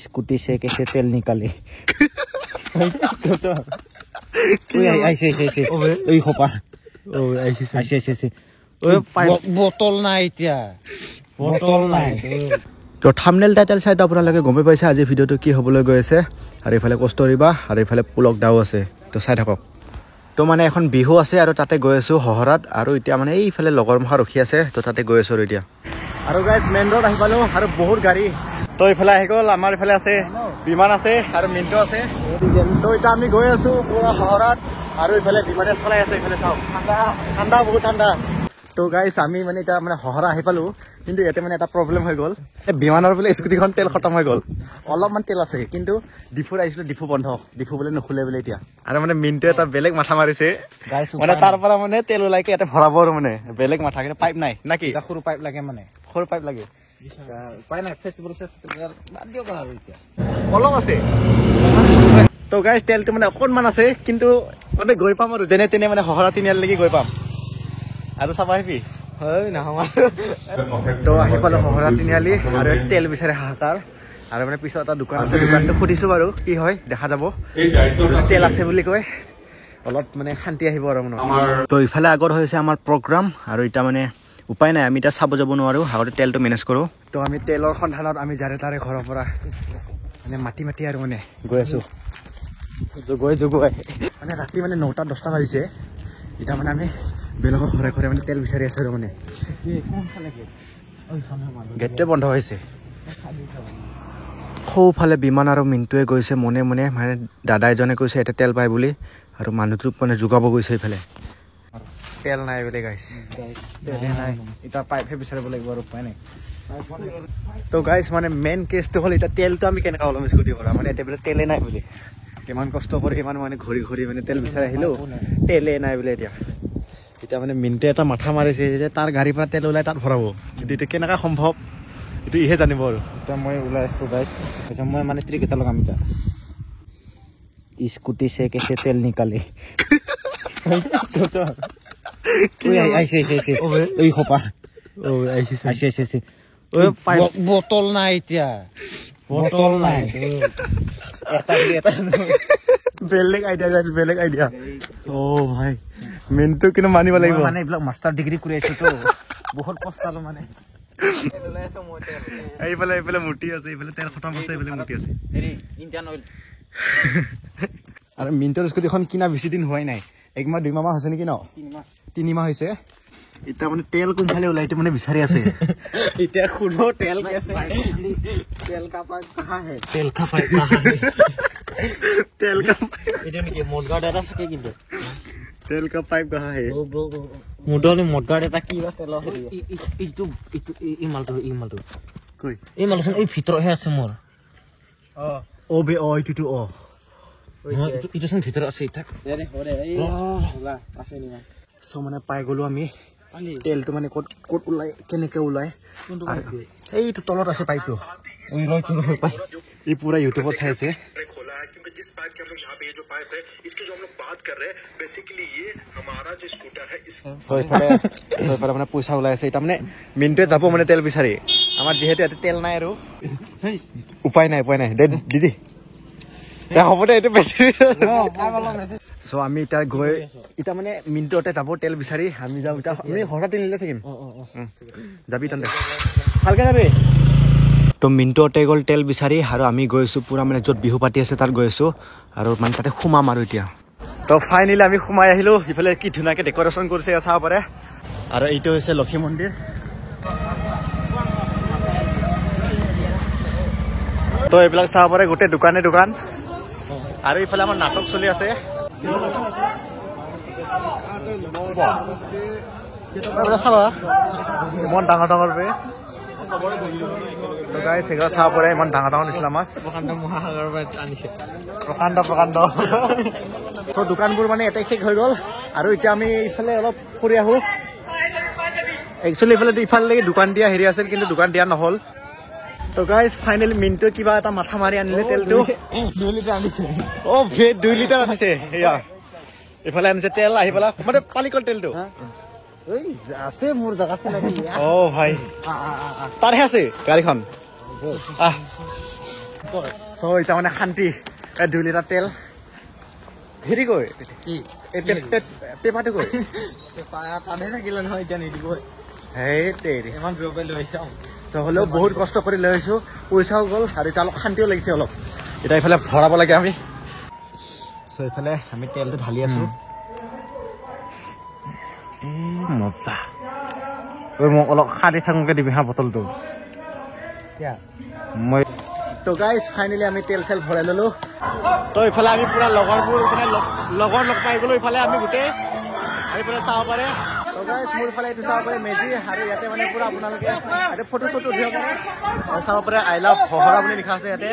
Scooty से कैसे तेल निकाले বটল নাই এতিয়া বটল নাই তো থাম্বনেল টাইটেল চাই তো আপোনালোকে গমে পাইছে আজি ভিডিওটো কি হ'বলৈ গৈ আছে আৰু ইফালে কষ্টৰিবা আৰু ইফালে পুলক দাও আছে তো চাই থাকক তো মানে এখন বিহু আছে আৰু তাতে গৈ আছো হহৰাত আৰু এতিয়া মানে এইফালে লগৰ মখা ৰখি আছে তো তাতে গৈ আছো এতিয়া আৰু গাইস মেইন ৰোড আহি পালো আৰু বহুত গাড়ী তো ইফালে আহি গ'ল আমাৰ ইফালে আছে বিমান আছে আৰু মিন্টো আছে তো এতিয়া আমি গৈ আছো পুৰা হহৰাত আৰু ইফালে বিমানে চলাই আছে ইফালে চাওক ঠাণ্ডা বহুত ঠাণ্ডা তো গাইস আমি মানে এটা মানে হহৰা আহি পালো কিন্তু ইয়াতে মানে এটা প্ৰব্লেম হৈ গ'ল বিমানৰ বোলে স্কুটিখন তেল খতম হৈ গ'ল অলপমান তেল আছে কিন্তু ডিফুৰ আহিছিলো ডিফু বন্ধ ডিফু বোলে নুখুলে বোলে এতিয়া আৰু মানে মিন্টো এটা বেলেগ মাথা মাৰিছে মানে তাৰ পৰা মানে তেল ওলাইকে ইয়াতে ভৰাব আৰু মানে বেলেগ মাথা কিন্তু পাইপ নাই নাকি সৰু পাইপ লাগে মানে সৰু পাইপ লাগে উপায় নাই ফেষ্টিভেল বাদ দিয়ক আৰু এতিয়া অলপ আছে তো গাইস তেলটো মানে অকণমান আছে কিন্তু মানে গৈ পাম আৰু যেনে তেনে মানে হহৰা তিনিআলিলৈকে গৈ পাম আৰু চাবা আহিবি হয় নহয় তো আহি পালো হহৰা তিনিআলি আৰু তেল বিচাৰে হাহাকাৰ আৰু মানে পিছত এটা দোকান আছে দোকানটো সুধিছো বাৰু কি হয় দেখা যাব তেল আছে বুলি কয় অলপ মানে শান্তি আহিব আৰু মনত তো ইফালে আগত হৈছে আমাৰ প্ৰগ্ৰাম আৰু এতিয়া মানে উপায় নাই আমি এতিয়া চাব যাব নোৱাৰো আগতে তেলটো মেনেজ কৰোঁ তো আমি তেলৰ সন্ধানত আমি যাৰে তাৰে ঘৰৰ পৰা মানে মাতি মাতি আৰু মানে গৈ আছো জগুৱাই মানে ৰাতি মানে 9টা 10টা বাজিছে এতিয়া মানে আমি বেলেগৰ ঘৰে ঘৰে মানে তেল বিচাৰি আছো আৰু মানে গেটটোৱে বন্ধ হৈছে সৌফালে বিমান আৰু মিন্টুৱে গৈছে মনে মনে মানে দাদা এজনে কৈছে এটা তেল পায় বুলি আৰু মানুহটোক মানে যোগাব গৈছে এইফালে তেল নাই বোলে গাইছ তেল নাই এতিয়া পাইপহে বিচাৰিব লাগিব আৰু উপায় নাই তো গাইছ মানে মেইন কেছটো হ'ল এতিয়া তেলটো আমি কেনেকৈ ওলাম স্কুটিৰ পৰা মানে এতিয়া বোলে তেলে নাই বুলি কিমান কষ্ট কৰি ইমান মানে ঘূৰি ঘূৰি মানে তেল বিচাৰি আহিলো তেলে নাই বোলে এতিয়া মানে মিন্টুৱে এটা মাথা মাৰিছে যে তাৰ গাড়ীৰ পৰা তেল ওলাই তাত ভৰাব কিন্তু এতিয়া কেনেকৈ সম্ভৱ এইটো ইহে জানিব আৰু এতিয়া মই ওলাই আছো গাইছ তাৰপিছত মই মানে ট্ৰিক এটা লগাম এতিয়া स्कूटी से कैसे तेल निकाले বটল নাই এতিয়া বটল নাই বেলেগ আইডিয়া গাইছ বেলেগ আইডিয়া অ ভাই মিন্টু কিন্তু মানিব লাগিব মানে এইবিলাক মাষ্টাৰ ডিগ্ৰী কৰি আছো তো বহুত কষ্টালো মানে এইফালে এইফালে মুটি আছে এইফালে তেল খতম আছে এইফালে মুটি আছে ইণ্ডিয়ান অইল আৰু মিন্টুৰ স্কুটিখন কিনা বেছি দিন হোৱাই নাই 1 মাহ 2 মাহ হৈছে নেকি ন 3 মাহ হৈছে এতিয়া মানে তেল কোনফালে ওলাইটো মানে বিচাৰি আছে এতিয়া খুনো তেল আছে তেল কা পাইপ কহা হে তেল কা পাইপ এটা নেকি মডগাৰ্ড এটা থাকে কিন্তু তেল কা পাইপ কহা হে মুডলে মডগাৰ্ড এটা কি বা তেল এইটো এই মালটো কই এই মালচোন এই ভিতৰহে আছে মোৰ ও বে ও ইটো ও itu sen ভিতৰত আছে ইটা আছে নি সো মানে পাই গলো আমি তেলটো মানে কোট ওলাই কেনেকে ওলাই এইটো তলত আছে পাইপটো ওই লইটো পাই এই পুরা ইউটিউবত চাইছে क्योंकि जिस पाइप के हम लोग यहाँ पे ये जो पाइप है इसकी जो हम लोग बात कर रहे हैं बेसिकली ये हमारा जो स्कूटर है इस सोइफाले মানে পইচা ওলাই আছে এটা মানে মিন্টুৱে যাব মানে তেল বিচাৰি আমাৰ যেহেতু এতে তেল নাই আৰু উপায় নাই দে দিদি দে হ'ব দে এটো বেছি সো আমি এটা গৈ এটা মানে মিন্টুতে যাব তেল বিচাৰি আমি যাও এটা আমি হঠাৎ নিলে থাকিম যাবি তন্দে ভালকে যাবি তো মিন্টুতে গ'ল তেল বিচাৰি আৰু আমি গৈছো পুৰা মানে য'ত বিহু পাতি আছে তাত গৈছো আৰু মানে তাতে খুমাম আৰু এতিয়া তো ফাইনালি আমি খুমাই আহিলো ইফালে কি ধুনাকে ডেকোৰেশন কৰিছে চাব পাৰে আৰু এইটো হৈছে লক্ষ্মী মন্দিৰ তো এইবিলাক চাব পাৰে গোটেই দোকান আৰু ইফালে আমাৰ নাটক চলি আছে চাবা ইমান ডাঙৰ বে গাইছ এগা চাব পাৰে ইমান ডাঙৰ নিচিনা মাছ প্ৰকাণ্ড মহাসাগৰৰ পৰা আনিছে প্ৰকাণ্ড তো দোকানবোৰ মানে এটাই শেষ হৈ গ'ল আৰু এতিয়া আমি ইফালে অলপ ফুৰি আহো একচুৱেলি ইফালে দোকান দিয়া হেৰি আছিল কিন্তু দোকান দিয়া নহ'ল তো গাইছ ফাইনালি মিন্টু কিবা এটা মাথা মাৰি আনিলে তেলটো 2 লিটাৰ আনিছে ও ভে 2 লিটাৰ আছে এয়া ইফালে আনিছে তেল আহি পেলা মানে পালিকল তেলটো এই আছে মোৰ জাগা আছে নাকি ও ভাই তাৰহে আছে গাড়ীখন চ' এতিয়া মানে শান্তি 2 লিটাৰ তেল হেৰি কৈ কি এই পেপাৰটো কৈ তাতে থাকিলে নহয় এতিয়া নিদিবই সেই তেৰি ইমান দূৰৰ পৰা লৈ যাওঁ চ' হ'লেও বহুত কষ্ট কৰি লৈ আহিছোঁ পইচাও গ'ল আৰু এতিয়া অলপ শান্তিও লাগিছে অলপ এতিয়া এইফালে ভৰাব লাগে আমি চ' এইফালে আমি তেলটো ঢালি আছোঁ মজা ঐ মোক অলপ খাৰি থাকোঁকৈ দিবি হা বটলটো মই তো গাইজ ফাইনেলি আমি তেল চেল ভৰাই ল'লোঁ তো ইফালে আমি পুৰা লগৰবোৰ ইফালে লগৰ লগ পাই গ'লোঁ ইফালে আমি গোটেই আৰু ইফালে চাব পাৰে তো গাইজ মোৰ ইফালে এইটো চাব পাৰে মেজি আৰু ইয়াতে মানে পুৰা আপোনালোকে ইয়াতে ফটো চটো উঠিব পাৰে আৰু চাব পাৰে আই লাভ হহৰা বুলি লিখা আছে ইয়াতে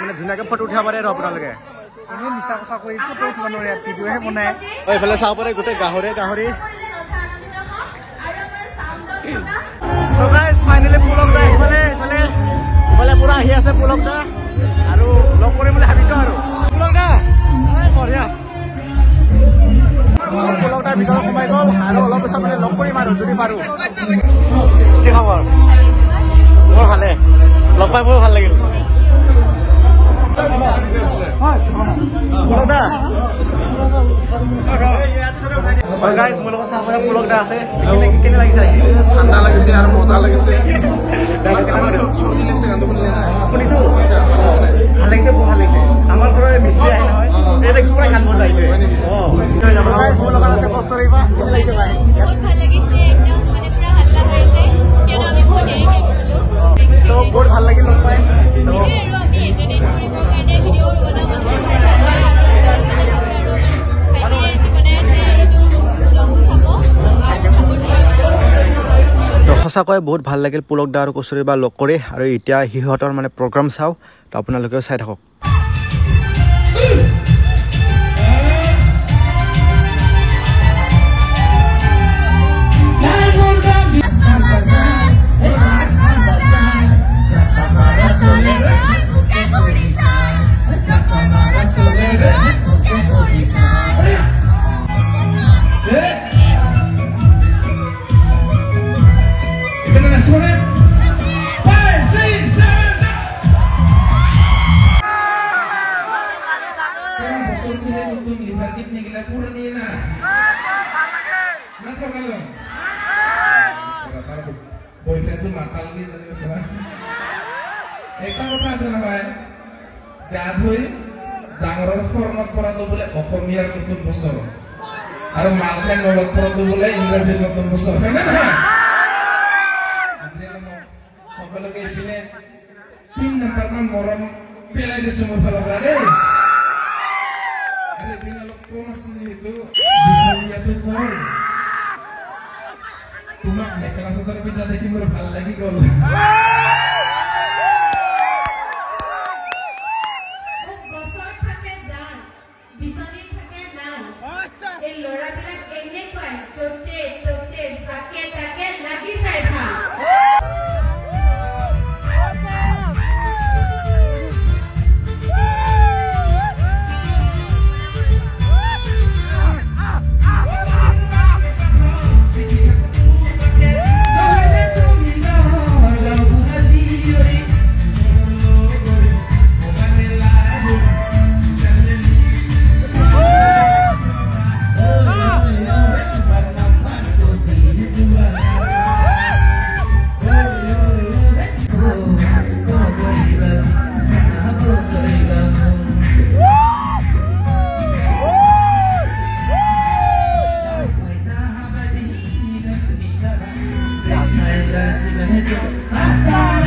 মানে ধুনীয়াকৈ ফটো উঠিব পাৰে আৰু আপোনালোকে এনেই মিছা কথা কৈ ফটো উঠিব নোৱাৰে ইয়াত ভিডিঅ'হে বনায় এইফালে চাব পাৰে গোটেই গাহৰি তো গাইজ ফাইনেলি পুলক দা ইফালে পুৰা আহি আছে পুলক দা আৰু লগ কৰিম বুলি ভাবিছোঁ আৰু পুলক দা বঢ়িয়া পুলক দাৰ ভিতৰত সোমাই গ'ল আৰু অলপ পিছত মানে লগ কৰিম আৰু যদি পাৰোঁ কি খবৰ মোৰ ভালে লগ পাই মোৰো ভাল লাগিল পুলক দা গাইজ মোৰ লগত চাব পুলক দা আছে কেনে লাগিছে ঠাণ্ডা লাগিছে আৰু মজা লাগিছে শুনিছো ভাল লাগিছে বহুত ভাল লাগিছে আমাৰ ঘৰৰ মিস্ত্ৰী আহে নহয় এটা পুৰা গান বজাই মোৰ লগত আছে কষ্ট কৰিবা কেনে লাগিছে ভাই তো বহুত ভাল লাগিল লগ পাই সঁচাকৈ বহুত ভাল লাগিল পুলক দা আৰু কচুৰি বা লগ কৰি আৰু এতিয়া সিহঁতৰ মানে প্ৰগ্ৰাম চাওঁ তো আপোনালোকেও চাই থাকক boyfriend tuh matal gitu misalnya. Kita apa sih namanya? Gadui, dangrol format pora tuh boleh okomir nutun besar. Aru malkan nolok pora tuh boleh Inggris nutun besar. Kenapa? Hasil mau kalau kayak gini, tim nomor 6 moram pilih di semua kalau berada. Ada bina lo promosi itu dunia tuh kor. Cuma naik kelas terpindah dari timur hal lagi gol. Gosok pakai dan, bisani pakai dan. Lora bilang ini kan, cote, sakit lagi saya pak. Hasta